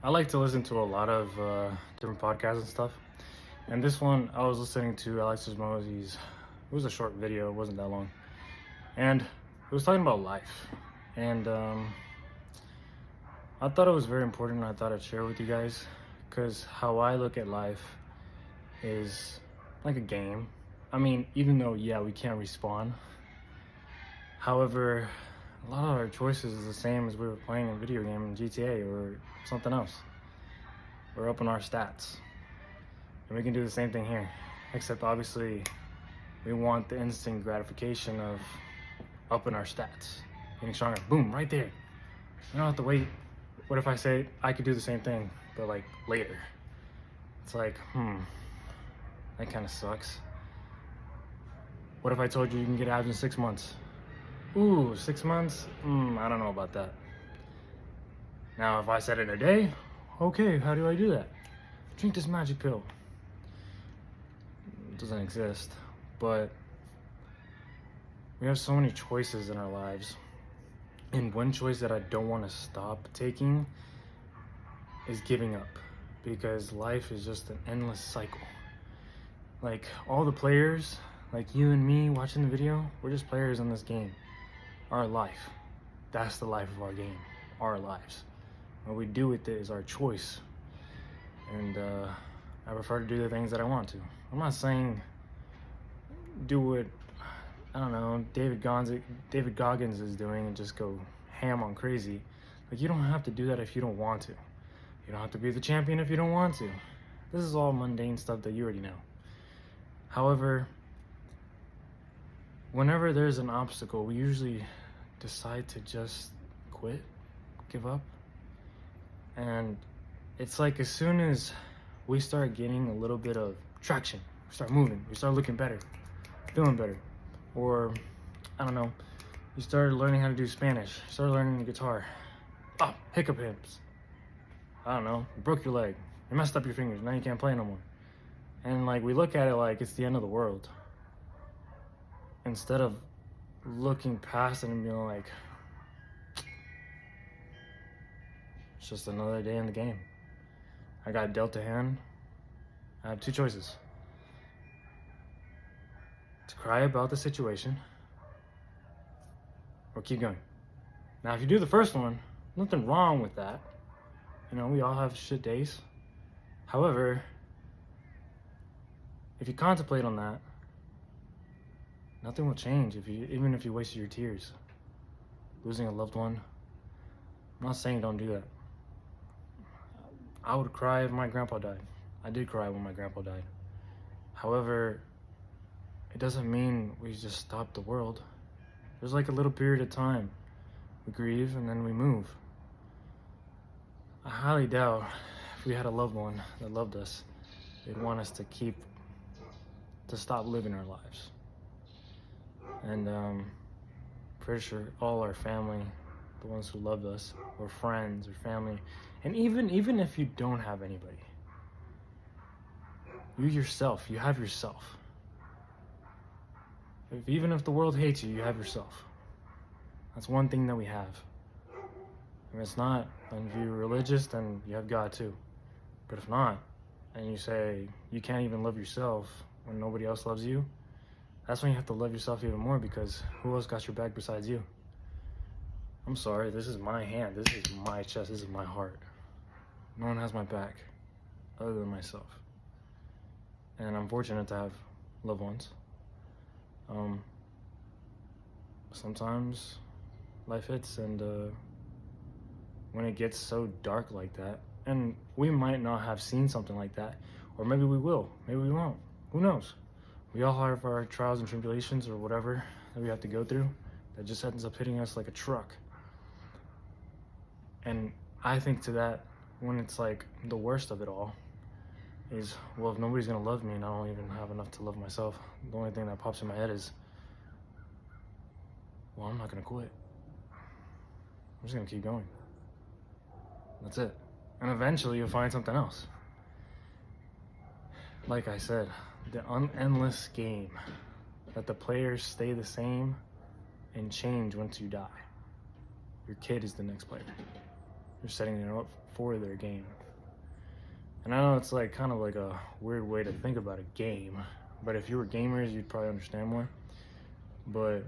I like to listen to a lot of different podcasts and stuff. And this one, I was listening to Alexis Mosey's. It was a short video, it wasn't that long. And it was talking about life. And I thought it was very important. And I thought I'd share with you guys. Because how I look at life is like a game. I mean, even though, yeah, we can't respawn. However, a lot of our choices is the same as we were playing a video game in GTA or something else. We're upping our stats. And we can do the same thing here. Except obviously, we want the instant gratification of upping our stats. Getting stronger. Boom, right there. You don't have to wait. What if I say I could do the same thing, but like later? It's like, that kind of sucks. What if I told you you can get abs in 6 months? Ooh, 6 months? I don't know about that. Now, if I said it in a day, okay, how do I do that? Drink this magic pill. It doesn't exist, but we have so many choices in our lives. And one choice that I don't want to stop taking is giving up, because life is just an endless cycle. Like all the players, like you and me watching the video, we're just players in this game. Our life, that's the life of our game, our lives. What we do with it is our choice. And I prefer to do the things that I want to. I'm not saying do what, I don't know, David Goggins is doing and just go ham on crazy. Like, you don't have to do that if you don't want to. You don't have to be the champion if you don't want to. This is all mundane stuff that you already know. However, whenever there's an obstacle, we usually decide to just quit, give up. And it's like as soon as we start getting a little bit of traction, we start moving, we start looking better, feeling better. Or, I don't know, you started learning how to do Spanish, started learning the guitar. Oh, hiccup hips. I don't know, you broke your leg, you messed up your fingers, now you can't play no more. And like, we look at it like it's the end of the world. Instead of looking past it and being like, it's just another day in the game. I got dealt a hand. I have two choices. To cry about the situation or keep going. Now, if you do the first one, nothing wrong with that. You know, we all have shit days. However, if you contemplate on that, nothing will change even if you wasted your tears. Losing a loved one. I'm not saying don't do that. I would cry if my grandpa died. I did cry when my grandpa died. However, it doesn't mean we just stop the world. There's like a little period of time. We grieve and then we move. I highly doubt if we had a loved one that loved us, they'd want us to stop living our lives. And pretty sure all our family, the ones who loved us, or friends or family, and even if you don't have anybody, you yourself, you have yourself. Even if the world hates you, you have yourself. That's one thing that we have. If it's not, and if you're religious, then you have God too. But if not, and you say you can't even love yourself when nobody else loves you, that's when you have to love yourself even more, because who else got your back besides you? I'm sorry, this is my hand, this is my chest, this is my heart. No one has my back other than myself. And I'm fortunate to have loved ones. Sometimes life hits, and when it gets so dark like that, and we might not have seen something like that, or maybe we will, maybe we won't, who knows? We all have our trials and tribulations or whatever that we have to go through that just ends up hitting us like a truck. And I think to that, when it's like the worst of it all, is, well, if nobody's gonna love me and I don't even have enough to love myself, the only thing that pops in my head is, well, I'm not gonna quit. I'm just gonna keep going. That's it. And eventually you'll find something else. Like I said, the endless game that the players stay the same and change once you die. Your kid is the next player. You're setting it up for their game. And I know it's like kind of like a weird way to think about a game, but if you were gamers, you'd probably understand more. But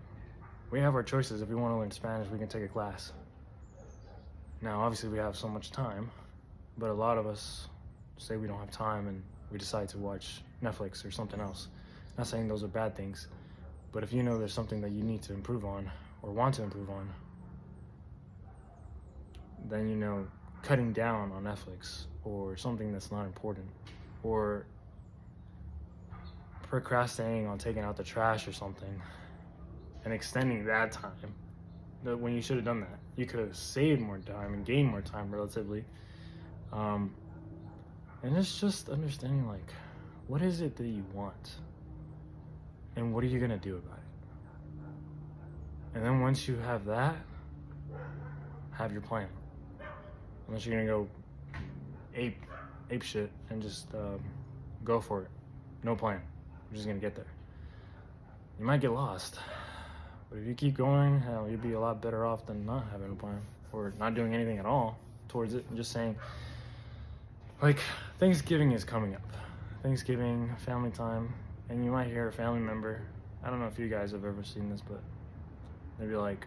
we have our choices. If we want to learn Spanish, we can take a class. Now, obviously, we have so much time, but a lot of us say we don't have time and we decide to watch Netflix or something else. Not saying those are bad things, but if you know there's something that you need to improve on or want to improve on, then you know cutting down on Netflix or something that's not important, or procrastinating on taking out the trash or something and extending that time when you should have done that. You could have saved more time and gained more time relatively. And it's just understanding, like, what is it that you want and what are you gonna do about it? And then once you have that, have your plan. Unless you're gonna go ape shit and just go for it. No plan. You're just gonna get there. You might get lost, but if you keep going, hell, you'd be a lot better off than not having a plan or not doing anything at all towards it. And just saying, like, Thanksgiving is coming up. Thanksgiving, family time, and you might hear a family member. I don't know if you guys have ever seen this, but they'd be like,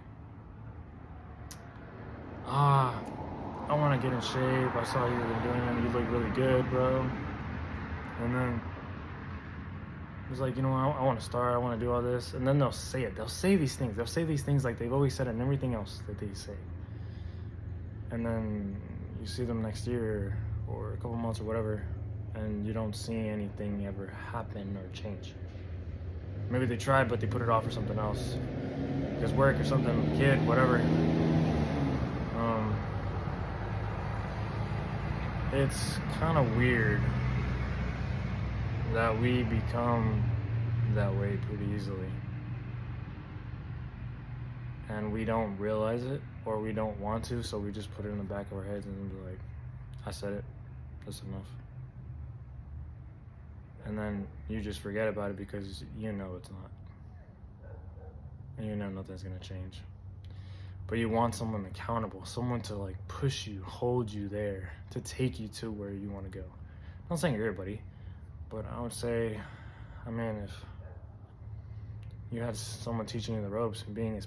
I want to get in shape. I saw you been doing it. You look really good, bro. And then it's like, I want to start. I want to do all this. And then they'll say it. They'll say these things. They'll say these things like they've always said it and everything else that they say. And then you see them next year or a couple months or whatever, and you don't see anything ever happen or change. Maybe they tried, but they put it off for something else. Because work or something, kid, whatever. It's kind of weird that we become that way pretty easily. And we don't realize it, or we don't want to, so we just put it in the back of our heads and then be like, I said it, that's enough. And then you just forget about it because you know it's not. And you know nothing's gonna change. But you want someone accountable, someone to like push you, hold you there, to take you to where you want to go. I'm not saying everybody, but I would say, I mean, if you had someone teaching you the ropes and being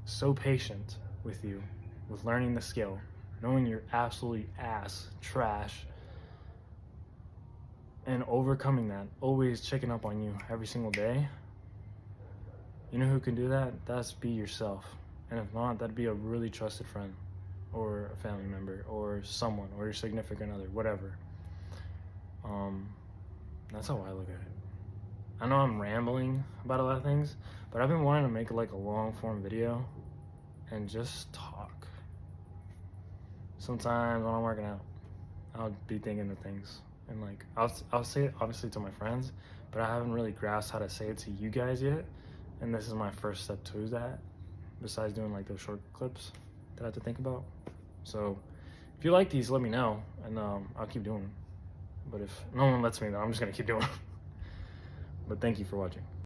so patient with you, with learning the skill, knowing you're absolutely ass, trash, and overcoming that, always checking up on you every single day. You know who can do that? That's be yourself. And if not, that'd be a really trusted friend or a family member or someone or your significant other, whatever. That's how I look at it. I know I'm rambling about a lot of things, but I've been wanting to make like a long form video and just talk. Sometimes when I'm working out, I'll be thinking of things and like, I'll say it obviously to my friends, but I haven't really grasped how to say it to you guys yet. And this is my first step to that, besides doing like those short clips that I have to think about. So if you like these, let me know, and I'll keep doing them. But if no one lets me, then I'm just gonna keep doing them. But thank you for watching.